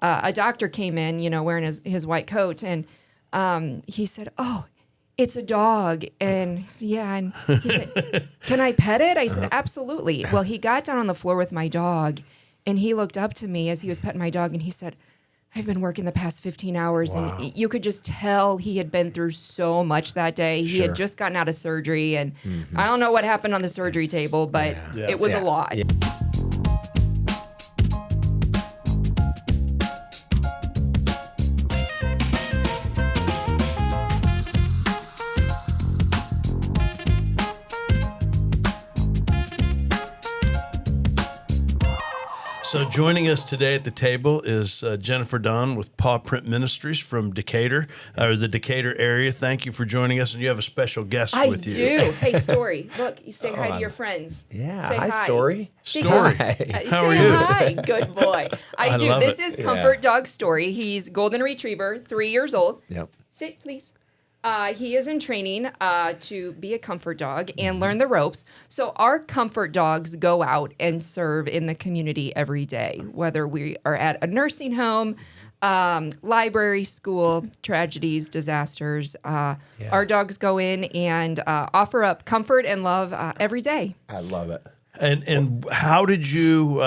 a doctor came in, wearing his white coat, and he said, "Oh, it's a dog." And I said, yeah. And he said, "Can I pet it?" I said, "Absolutely." Well, he got down on the floor with my dog, and he looked up to me as he was petting my dog, and he said, "I've been working the past 15 hours." Wow. And you could just tell he had been through so much that day. He had just gotten out of surgery, and I don't know what happened on the surgery table, but it was a lot. Yeah. So joining us today at the table is Jennifer Dahn with PawPrint Ministries from Decatur, or the Decatur area. Thank you for joining us, and you have a special guest with you. I do. Hey, Story, look, you say hi to your friends. Yeah. Say Hi, Story. Story. Hi. How are Say you? hi. Good boy. I do. love This it. is Comfort Dog Story. He's golden retriever, 3 years old. Yep. Sit, please. He is in training to be a comfort dog and learn the ropes. So our comfort dogs go out and serve in the community every day, whether we are at a nursing home, library, school, tragedies, disasters. Our dogs go in and offer up comfort and love every day. I love it. And how did you?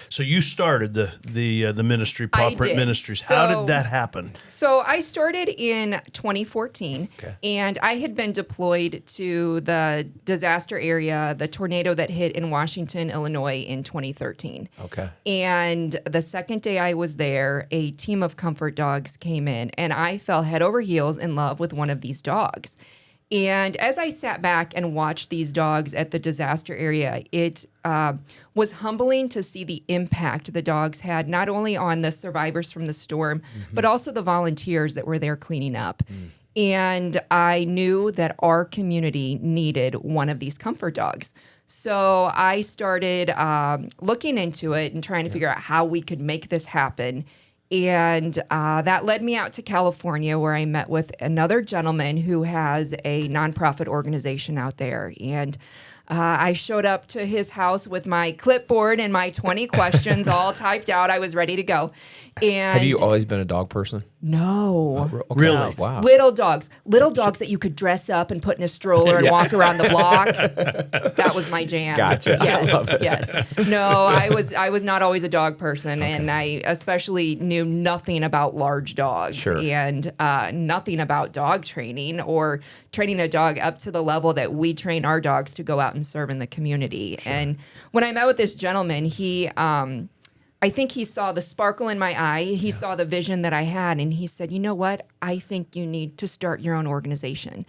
So you started the ministry, I PawPrint did. Ministries. How So- did that happen? So I started in 2014, Okay. and I had been deployed to the disaster area, the tornado that hit in Washington, Illinois in 2013. Okay. And the second day I was there, a team of comfort dogs came in, and I fell head over heels in love with one of these dogs. And as I sat back and watched these dogs at the disaster area, it was humbling to see the impact the dogs had, not only on the survivors from the storm, but also the volunteers that were there cleaning up. And I knew that our community needed one of these comfort dogs. So I started looking into it and trying to figure out how we could make this happen. And that led me out to California, where I met with another gentleman who has a nonprofit organization out there. And I showed up to his house with my clipboard and my 20 questions all typed out. I was ready to go. And Have you always been a dog person? No. Okay. Really? Wow. Little dogs that you could dress up and put in a stroller and walk around the block. That was my jam. Gotcha. Yes, I love it. yes. No, I was not always a dog person, and I especially knew nothing about large dogs Sure. and nothing about dog training or training a dog up to the level that we train our dogs to go out and serve in the community. Sure. And when I met with this gentleman, he I think he saw the sparkle in my eye. He saw the vision that I had, and he said, "You know what? I think you need to start your own organization."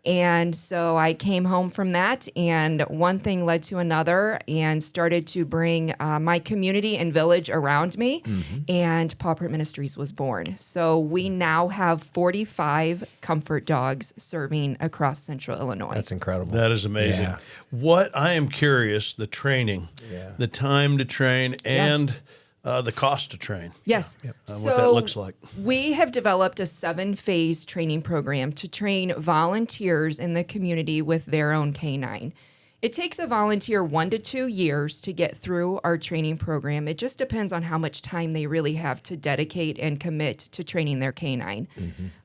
And so I came home from that, and one thing led to another, and started to bring my community and village around me, and PawPrint Ministries was born. So we now have 45 comfort dogs serving across Central Illinois. That's incredible. That is amazing. Yeah. What I am curious, the training, the time to train, and the cost to train. Yes. What that looks like. We have developed a 7-phase training program to train volunteers in the community with their own canine. It takes a volunteer 1 to 2 years to get through our training program. It just depends on how much time they really have to dedicate and commit to training their canine.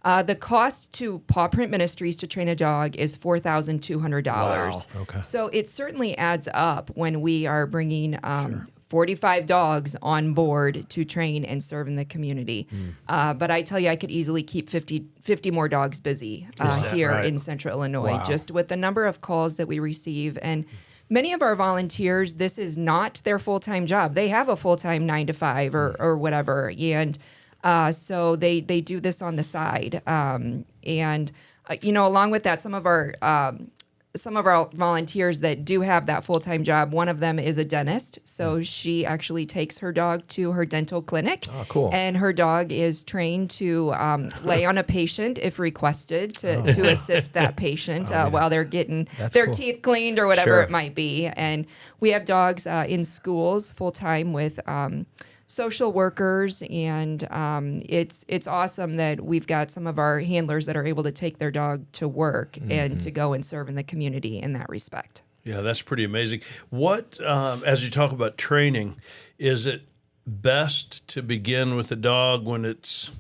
The cost to PawPrint Ministries to train a dog is $4,200. Wow. Okay. So it certainly adds up when we are bringing 45 dogs on board to train and serve in the community. But I tell you, I could easily keep 50 more dogs busy here right? in Central Illinois, Wow. just with the number of calls that we receive. And many of our volunteers, this is not their full-time job. They have a full-time 9 to 5 or whatever. And so they do this on the side. Along with that, some of our volunteers that do have that full-time job, one of them is a dentist. So she actually takes her dog to her dental clinic. Oh, cool. And her dog is trained to lay on a patient if requested to assist that patient while they're getting their cool. teeth cleaned or whatever Sure. it might be. And we have dogs in schools full-time with social workers, and it's awesome that we've got some of our handlers that are able to take their dog to work and to go and serve in the community in that respect. Yeah, that's pretty amazing. What, as you talk about training, is it best to begin with a dog when it's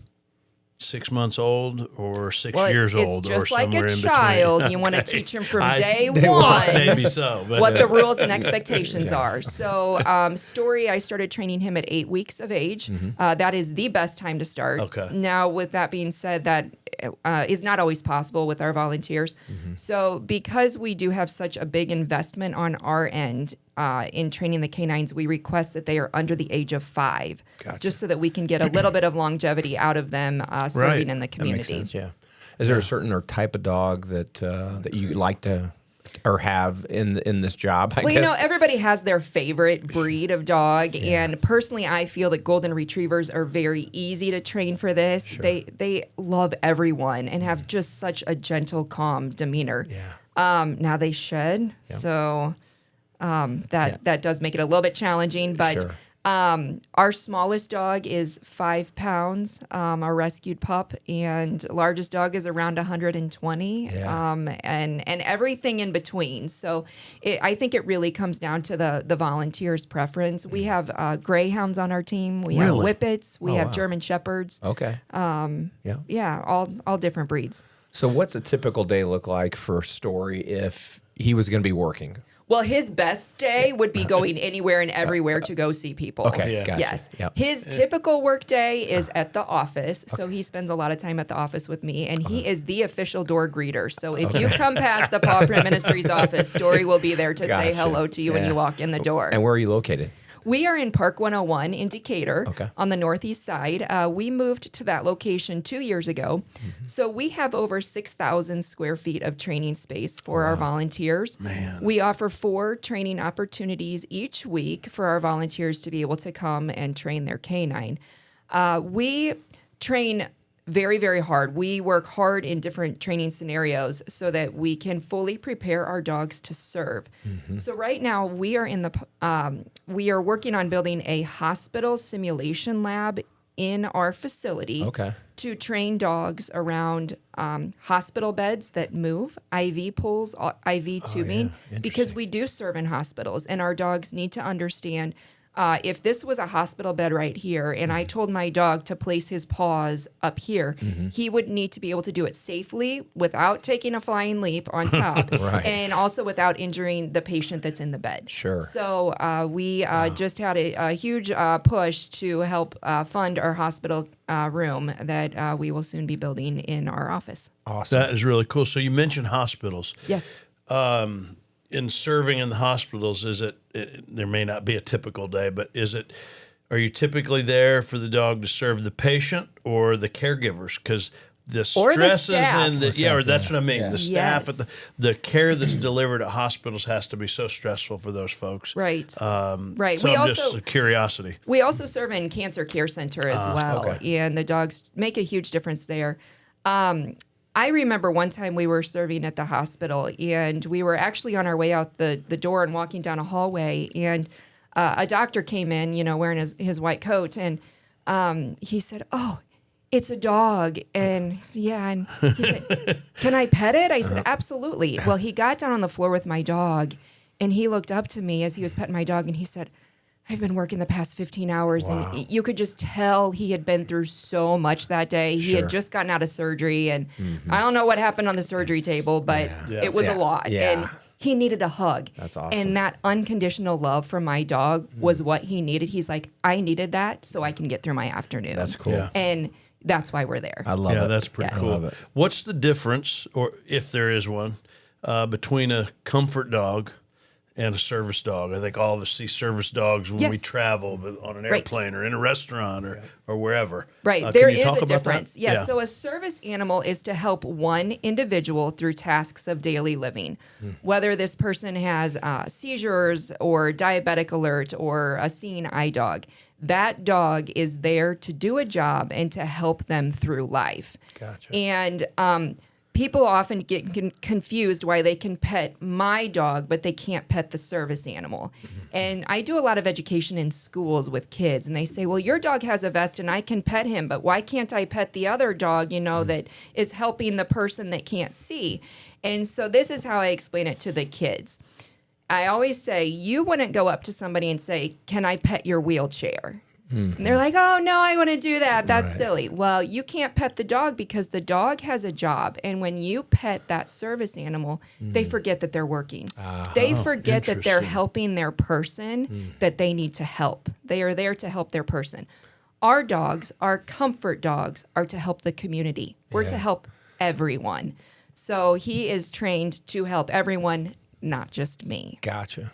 6 months old or 6 Well, years it's old, just or like somewhere a in child. between? You want to Okay. teach them from Day day one Maybe so. But, what the rules and expectations are. So, Story, I started training him at 8 weeks of age. That is the best time to start. Okay. Now, with that being said, that is not always possible with our volunteers. So, because we do have such a big investment on our end in training the canines, we request that they are under the age of 5, just so that we can get a little bit of longevity out of them serving in the That community. makes sense. Yeah. Is there a certain or type of dog that you like to or have in this job? I Well, guess. everybody has their favorite breed of dog, and personally, I feel that golden retrievers are very easy to train for this. They love everyone and have just such a gentle, calm demeanor. Yeah. Now they shed, so that does make it a little bit challenging. But Sure. our smallest dog is 5 pounds, our rescued pup, and largest dog is around 120, Yeah. and everything in between. So I think it really comes down to the volunteers' preference. We have greyhounds on our team. We have Really? whippets. We have wow. German shepherds. Okay. Yeah. Yeah, all different breeds. So what's a typical day look like for Story if he was going to be working? Well, his best day would be going anywhere and everywhere to go see people. Okay. Yeah. Gotcha. Yes. Yep. His typical work day is at the office. So he spends a lot of time at the office with me, and he is the official door greeter. So if you come past the PawPrint Ministries office, Story will be there to say Gotcha. hello to you when Yeah. you walk in the door. And where are you located? We are in Park 101 in Decatur Okay. on the northeast side. We moved to that location 2 years ago. So we have over 6,000 square feet of training space for our volunteers. Man. We offer 4 training opportunities each week for our volunteers to be able to come and train their canine. We train very, very hard. We work hard in different training scenarios so that we can fully prepare our dogs to serve. So right now we are we are working on building a hospital simulation lab in our facility Okay. to train dogs around hospital beds that move, IV pools, IV tubing, because we do serve in hospitals, and our dogs need to understand. If this was a hospital bed right here, and I told my dog to place his paws up here, he would need to be able to do it safely without taking a flying leap on top, Right. and also without injuring the patient that's in the bed. Sure. So we just had a huge push to help fund our hospital room that we will soon be building in our office. Awesome. That is really cool. So you mentioned hospitals. Yes. In serving in the hospitals, there may not be a typical day, but are you typically there for the dog to serve the patient or the caregivers? Because the Or the stresses staff. and that's what I mean. Yeah. The staff, Yes. at the care that's delivered at hospitals has to be so stressful for those folks. Right. Right. So We I'm also just a curiosity. We also serve in cancer care center as well, okay. and the dogs make a huge difference there. I remember one time we were serving at the hospital, and we were actually on our way out the door and walking down a hallway, and a doctor came in, wearing his white coat, and he said, "Oh, it's a dog." And and he said, "Can I pet it?" I said, "Absolutely." Well, he got down on the floor with my dog, and he looked up to me as he was petting my dog, and he said, "I've been working the past 15 hours." Wow. And you could just tell he had been through so much that day. He Sure. had just gotten out of surgery, and I don't know what happened on the surgery table, but Yeah. it was Yeah. a lot. Yeah. And he needed a hug. That's awesome. And that unconditional love from my dog was what he needed. He's like, "I needed that so I can get through my afternoon." That's cool. Yeah. And that's why we're there. I love it. That's pretty Yes. cool. I love it. What's the difference, or if there is one, between a comfort dog and a service dog? I think all of us see service dogs when we Yes. travel but on an Right. airplane or in a restaurant or wherever. Right. Can There you is talk a about that? difference. Yes. Yeah. So a service animal is to help one individual through tasks of daily living, whether this person has seizures or diabetic alert or a seeing eye dog. That dog is there to do a job and to help them through life. Gotcha. And people often get confused why they can pet my dog, but they can't pet the service animal. And I do a lot of education in schools with kids, and they say, "Well, your dog has a vest and I can pet him, but why can't I pet the other dog, that is helping the person that can't see?" And so this is how I explain it to the kids. I always say, you wouldn't go up to somebody and say, "Can I pet your wheelchair?" And they're like, oh, no, I want to do that. That's silly. Well, you can't pet the dog because the dog has a job. And when you pet that service animal, they forget that they're working. They forget that they're helping their person that they need to help. They are there to help their person. Our dogs, our comfort dogs, are to help the community. We're to help everyone. So he is trained to help everyone, not just me. Gotcha.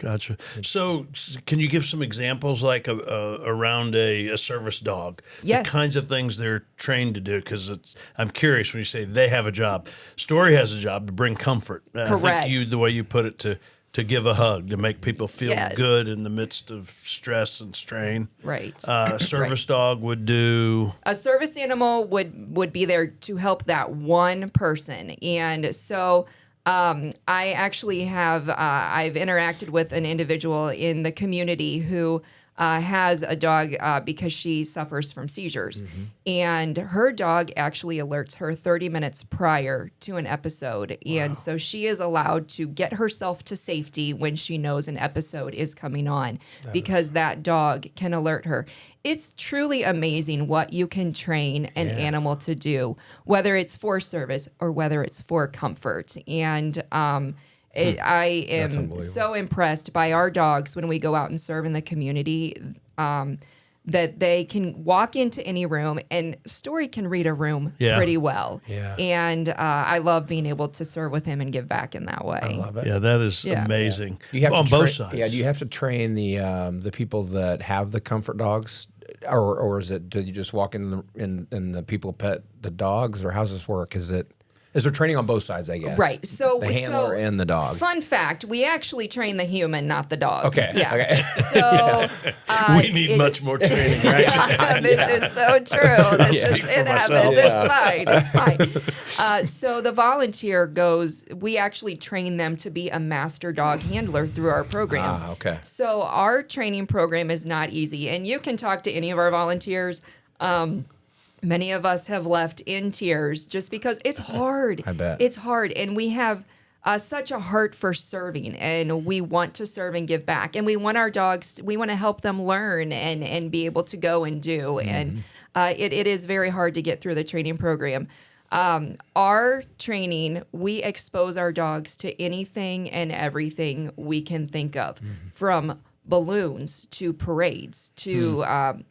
So, can you give some examples, like around a service dog? Yes. The kinds of things they're trained to do. Because I'm curious when you say they have a job. Story has a job to bring comfort. Correct. I think the way you put it, to give a hug, to make people feel Yes. good in the midst of stress and strain. Right. A service dog would do. A service animal would be there to help that one person. And so I actually have, I've interacted with an individual in the community who has a dog because she suffers from seizures. And her dog actually alerts her 30 minutes prior to an episode. And so she is allowed to get herself to safety when she knows an episode is coming on because that dog can alert her. It's truly amazing what you can train an animal to do, whether it's for service or whether it's for comfort. And I am so impressed by our dogs when we go out and serve in the community that they can walk into any room, and Story can read a room pretty well. Yeah. And I love being able to serve with him and give back in that way. I love it. Yeah, that is amazing. You have on to both sides. Yeah, do you have to train the people that have the comfort dogs, or is it, do you just walk in and the people pet the dogs, or how's this work? Is there training on both sides, I guess? Right. So the handler and the dog. Fun fact: we actually train the human, not the dog. Okay. Yeah. Okay. So we need much more training, right? This is so true. It happens. Yeah. It's fine. So the volunteer goes. We actually train them to be a master dog handler through our program. Okay. So our training program is not easy, and you can talk to any of our volunteers. Many of us have left in tears just because it's hard. I bet. It's hard. And we have such a heart for serving, and we want to serve and give back. And we want our dogs, we want to help them learn and be able to go and do. And it is very hard to get through the training program. Our training, we expose our dogs to anything and everything we can think of, from balloons to parades to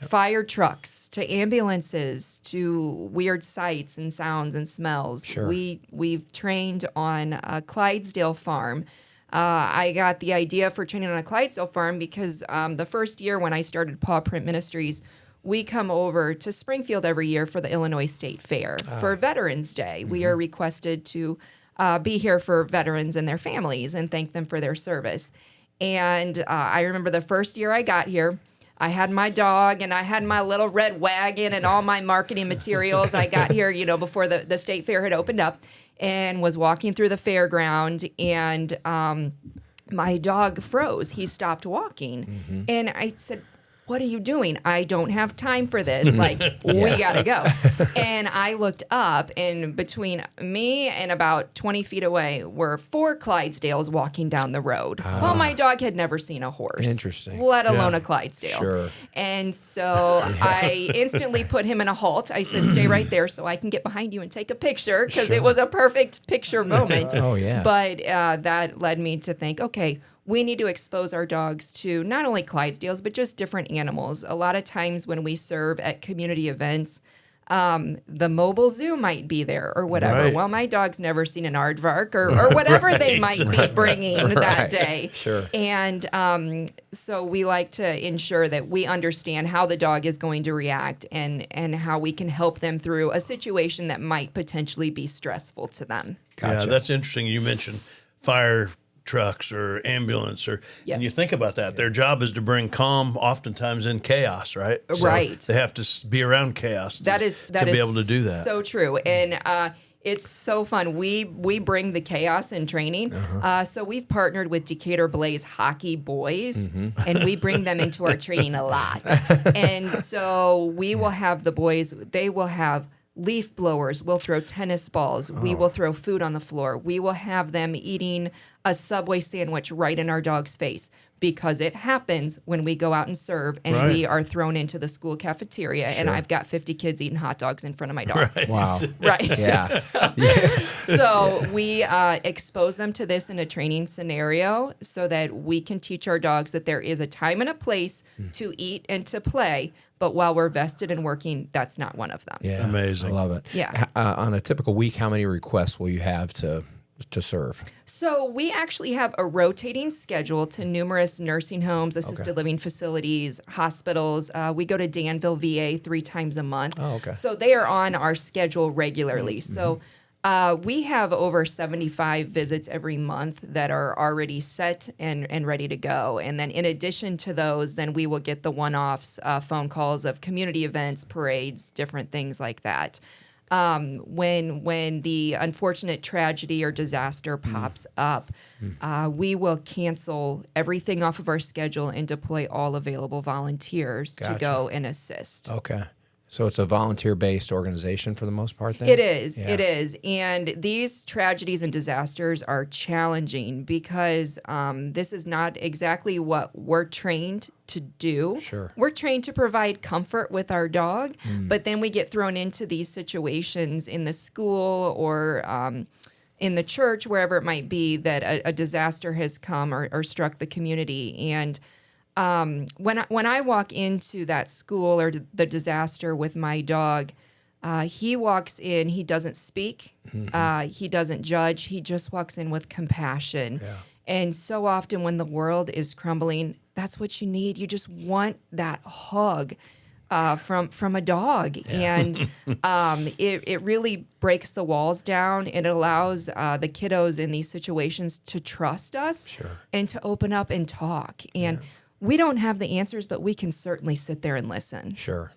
fire trucks to ambulances to weird sights and sounds and smells. Sure. We've trained on a Clydesdale farm. I got the idea for training on a Clydesdale farm because the first year when I started PawPrint Ministries, we come over to Springfield every year for the Illinois State Fair. For Veterans Day, we are requested to be here for veterans and their families and thank them for their service. And I remember the first year I got here, I had my dog and I had my little red wagon and all my marketing materials. I got here, before the state fair had opened up, and was walking through the fairground, and my dog froze. He stopped walking. And I said, "What are you doing? I don't have time for this. We gotta go." And I looked up, and between me and about 20 feet away were 4 Clydesdales walking down the road. Well, my dog had never seen a horse. Interesting. Let alone a Clydesdale. Sure. And so I instantly put him in a halt. I said, "Stay right there so I can get behind you and take a picture," because it was a perfect picture moment. Oh, yeah. But that led me to think, okay, we need to expose our dogs to not only Clydesdales, but just different animals. A lot of times when we serve at community events, the mobile zoo might be there or whatever. Right. Well, my dog's never seen an aardvark or whatever they might be bringing that day. Sure. And so we like to ensure that we understand how the dog is going to react and how we can help them through a situation that might potentially be stressful to them. Gotcha. Yeah, that's interesting. You mentioned fire trucks or ambulance, and you Yes. think about that. Their job is to bring calm, oftentimes in chaos, right? So Right. They have to be around chaos to be able to do that. So true. And it's so fun. We bring the chaos in training. So we've partnered with Decatur Blaze Hockey Boys, and we bring them into our training a lot. And so we will have the boys, they will have leaf blowers, we'll throw tennis balls, we will throw food on the floor, we will have them eating a Subway sandwich right in our dog's face, because it happens when we go out and serve and Right. we are thrown into the school cafeteria and I've got 50 kids eating hot dogs in front of my dog. Right. Wow. Right. Yeah. So we expose them to this in a training scenario so that we can teach our dogs that there is a time and a place to eat and to play. But while we're vested and working, that's not one of them. Yeah. Amazing. I love it. Yeah. On a typical week, how many requests will you have to serve? So we actually have a rotating schedule to numerous nursing homes, assisted living facilities, hospitals. We go to Danville, VA 3 times a month. Oh, okay. So they are on our schedule regularly. So we have over 75 visits every month that are already set and ready to go. And then in addition to those, then we will get the one-offs, phone calls of community events, parades, different things like that. When the unfortunate tragedy or disaster pops up, we will cancel everything off of our schedule and deploy all available volunteers to go and assist. Okay. So it's a volunteer-based organization for the most part then? It is. Yeah. It is. And these tragedies and disasters are challenging because this is not exactly what we're trained to do. Sure. We're trained to provide comfort with our dog, but then we get thrown into these situations in the school or in the church, wherever it might be, that a disaster has come or struck the community. And when I walk into that school or the disaster with my dog, he walks in, he doesn't speak, he doesn't judge, he just walks in with compassion. Yeah. And so often when the world is crumbling, that's what you need. You just want that hug from a dog. And it really breaks the walls down and it allows the kiddos in these situations to trust us and to open up and talk. And we don't have the answers, but we can certainly sit there and listen. Sure.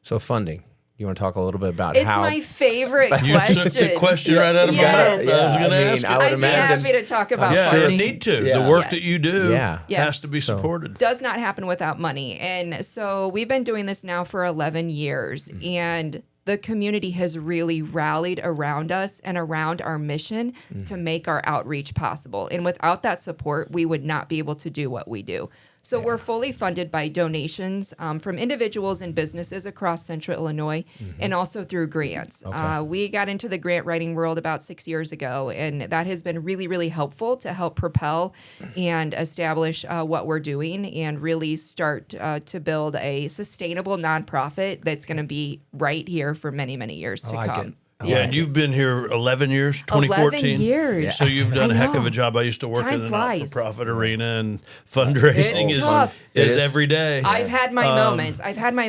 So funding. You want to talk a little bit about It's how... my favorite You took the question. question right out of my Yes. mouth. I was going to I mean, ask you. I would I'd imagine... be happy to talk about Yeah, funding. you need to. Yeah. The work Yes. that you do Yeah. Yes. has to be supported. Does not happen without money. And so we've been doing this now for 11 years and the community has really rallied around us and around our mission to make our outreach possible. And without that support, we would not be able to do what we do. So we're fully funded by donations from individuals and businesses across Central Illinois and also through grants. We got into the grant writing world about 6 years ago, and that has been really, really helpful to help propel and establish what we're doing and really start to build a sustainable nonprofit that's going to be right here for many, many years to like come. it. Yeah, and you've been here 11 years, 2014. 11 years. So you've done a I heck of know. a job. I used to work Time in the flies. not-for-profit arena, and fundraising It's is tough. It is. every day. I've had my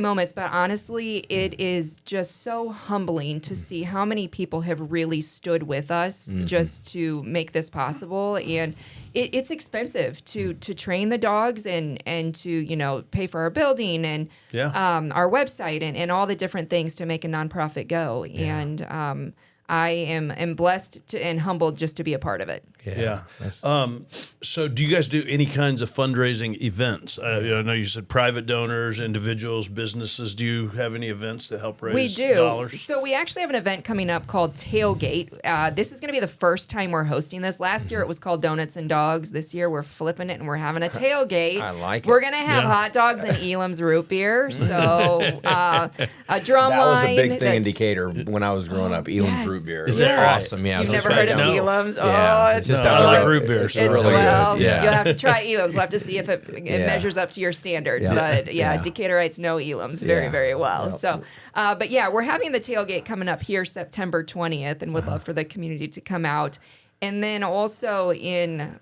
moments, but honestly, it is just so humbling to see how many people have really stood with us just to make this possible. And it's expensive to train the dogs and to pay for our building and our website and all the different things to make a nonprofit go. And I am blessed and humbled just to be a part of it. Yeah. So do you guys do any kinds of fundraising events? I know you said private donors, individuals, businesses. Do you have any events to help raise We do. dollars? So we actually have an event coming up called Tailgate. This is going to be the first time we're hosting this. Last year it was called Donuts and Dogs. This year we're flipping it and we're having a tailgate. I like it. We're going to have Yeah. hot dogs and Elam's root beer. So a drum That was line. a big thing that's- in Decatur when I was growing up. Elam's Yes. root beer. Is It was that right? awesome. Yeah. You've it was never heard of great. No. Elam's? Yeah, Oh, it's just I out like there. root beer. It's So really well, good. Yeah. you'll have to try Elam's. We'll have to see if it Yeah. measures up to your standards. Yeah. But Yeah. Decatorites know Elam's very, Yeah. very well. Yep. So, but yeah, we're having the tailgate coming up here September 20th and would love for the community to come out. And then also in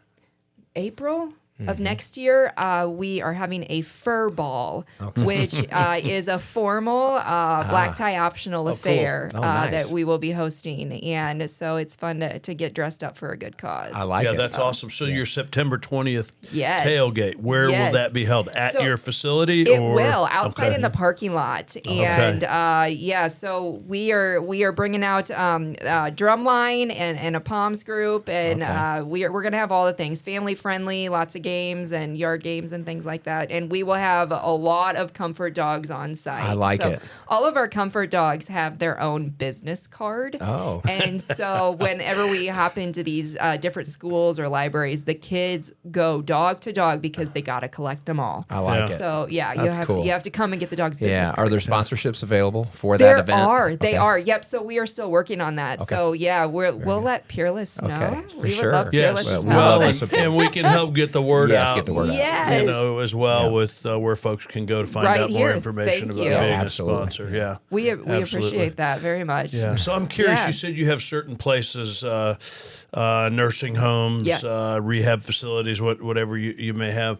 April of next year, we are having a fur ball, which is a formal black tie optional affair Oh, nice. that we will be hosting. And so it's fun to get dressed up for a good cause. I like it. that's awesome. So your September 20th Yes. tailgate, where will Yes. that be held? At So your facility? It or? will outside Okay. in the parking lot, and so we are bringing out drumline and a Palms group, and we're gonna have all the things family friendly, lots of games and yard games and things like that. And we will have a lot of comfort dogs on site. I like it. All of our comfort dogs have their own business card. Oh. And so whenever we hop into these different schools or libraries, the kids go dog to dog because they got to collect them all. I like it. So you That's have cool. to come and get the dog's business Yeah. card. Are there sponsorships available for There that event? are. They Okay. are. Yep. So we are still working on that. Okay. So yeah, we'll let Peerless know. Okay, for We sure. would love Yes, Peerless's well, help. and we can help get the word Yes, out. get the word out. Yes. You know, as well with where folks can go to find Right out more here. information Thank about you. being Yeah, a absolutely. sponsor. Yeah, We Absolutely. appreciate that very much. Yeah. So I'm curious. Yeah. You said you have certain places, nursing homes, Yes. rehab facilities, whatever you may have,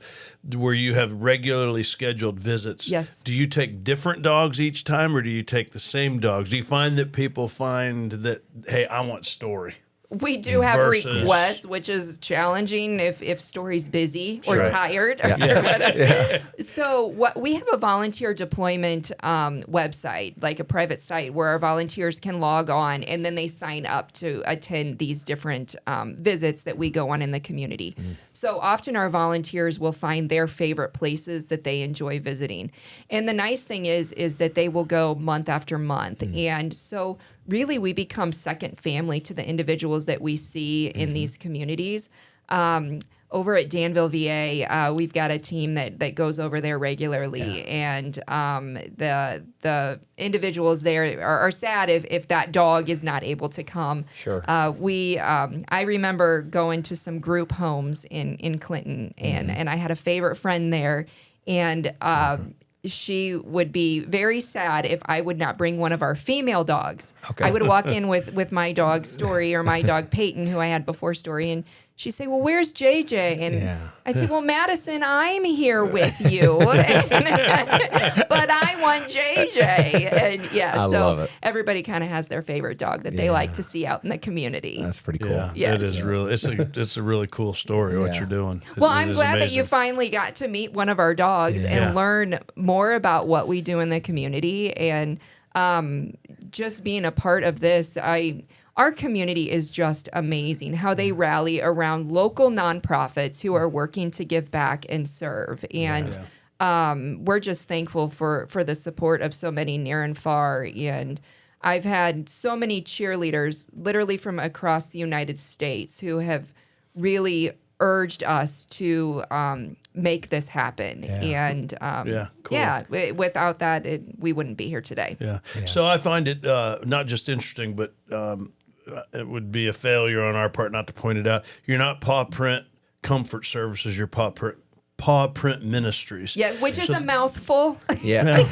where you have regularly scheduled visits. Yes. Do you take different dogs each time, or do you take the same dogs? Do you find that people find that, hey, I want Story? We do have Versus- requests, which is challenging if Story's busy or Sure. tired. Or whatever. So we have a volunteer deployment website, like a private site where our volunteers can log on and then they sign up to attend these different visits that we go on in the community. So often our volunteers will find their favorite places that they enjoy visiting. And the nice thing is that they will go month after month. And so really we become second family to the individuals that we see in these communities. Over at Danville, VA, we've got a team that goes over there regularly, and the individuals there are sad if that dog is not able to come. Sure. I remember going to some group homes in Clinton, and I had a favorite friend there, and she would be very sad if I would not bring one of our female dogs. Okay. I would walk in with my dog Story or my dog Peyton, who I had before Story, and she'd say, "Well, where's JJ?" And Yeah. I'd say, "Well, Madison, I'm here with you, but I want JJ." And yeah, I so love it. everybody kind of has their favorite dog that they like to see out in the community. That's pretty cool. Yeah, Yes. it is really. It's a really cool story what Yeah. you're doing. Well, It I'm is glad that you amazing. finally got to meet one of our dogs Yeah. and learn more about what we do in the community. And just being a part of this, our community is just amazing how they rally around local nonprofits who are working to give back and serve. And we're just thankful for the support of so many near and far. And I've had so many cheerleaders literally from across the United States who have really urged us to make this happen. Yeah. And cool. without that, we wouldn't be here today. Yeah. So I find it not just interesting, but it would be a failure on our part not to point it out. You're not PawPrint Comfort Services. You're PawPrint Ministries. Yeah, which is a mouthful. Yeah.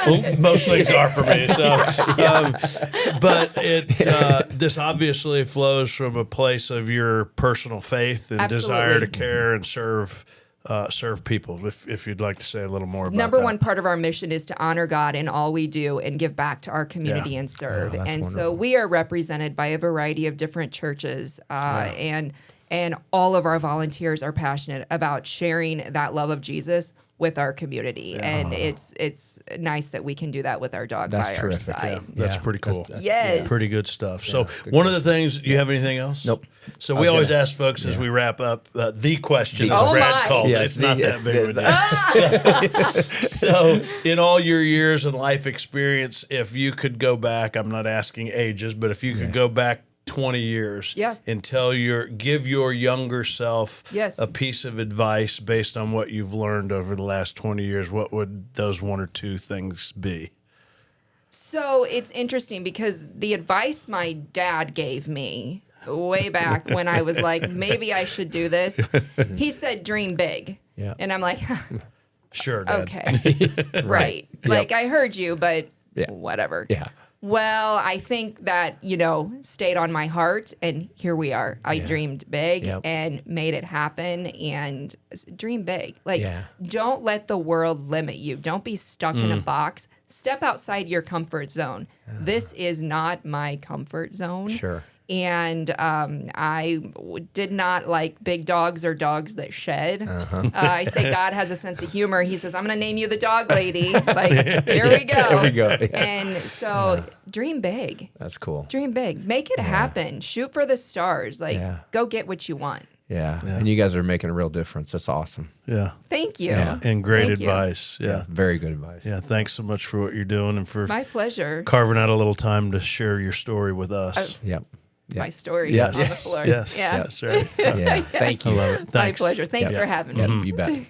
Well, most things are for me. So, but this obviously flows from a place of your personal faith and desire Absolutely. to care and serve people. If you'd like to say a little more about Number that. one part of our mission is to honor God in all we do and give back to our community Yeah. and serve. Oh, that's and so wonderful. we are represented by a variety of different churches, and all of our volunteers are passionate about sharing that love of Jesus with our community. And it's nice that we can do that with our dog That's by terrific. our side. That's Yeah. pretty cool. Yes. Pretty good stuff. So good one of the things, you have anything else? Nope. So I we was always gonna- ask folks as we wrap up the question, The as question. Brad Oh, my. calls Yes, it. It's not the- that big of a deal. So in all your years and life experience, if you could go back, I'm not asking ages, but if you could go back 20 years Yeah. and give your younger self Yes. a piece of advice based on what you've learned over the last 20 years, what would those one or two things be? So it's interesting because the advice my dad gave me way back when I was like, maybe I should do this, he said, dream big. Yeah. And I'm like, Sure, Dad. okay, right. Like I heard you, but Yeah. whatever. Yeah. Well, I think that, stayed on my heart, and here we are. I dreamed big Yep. and made it happen, and dream big. Like, Yeah. don't let the world limit you. Don't be stuck in a box. Step outside your comfort zone. This is not my comfort zone. Sure. And did not like big dogs or dogs that shed. I say God has a sense of humor. He says, I'm going to name you the dog lady. Like, here we go. There we go. Yeah. And so dream big. That's cool. Dream big. Make it happen. Shoot for the stars. Like, Yeah. go get what you want. Yeah. And you guys are making a real difference. That's awesome. Yeah. Thank you. Yeah. And great Thank you. advice. Yeah. Very good advice. Yeah. Thanks so much for what you're doing and for My pleasure. carving out a little time to share your story with us. Yep. My story Yes. on the floor. Yes. Yeah. Yes. Right. Yeah. Thank you. I love it. My Thanks. pleasure. Thanks for having me. Yeah, you bet.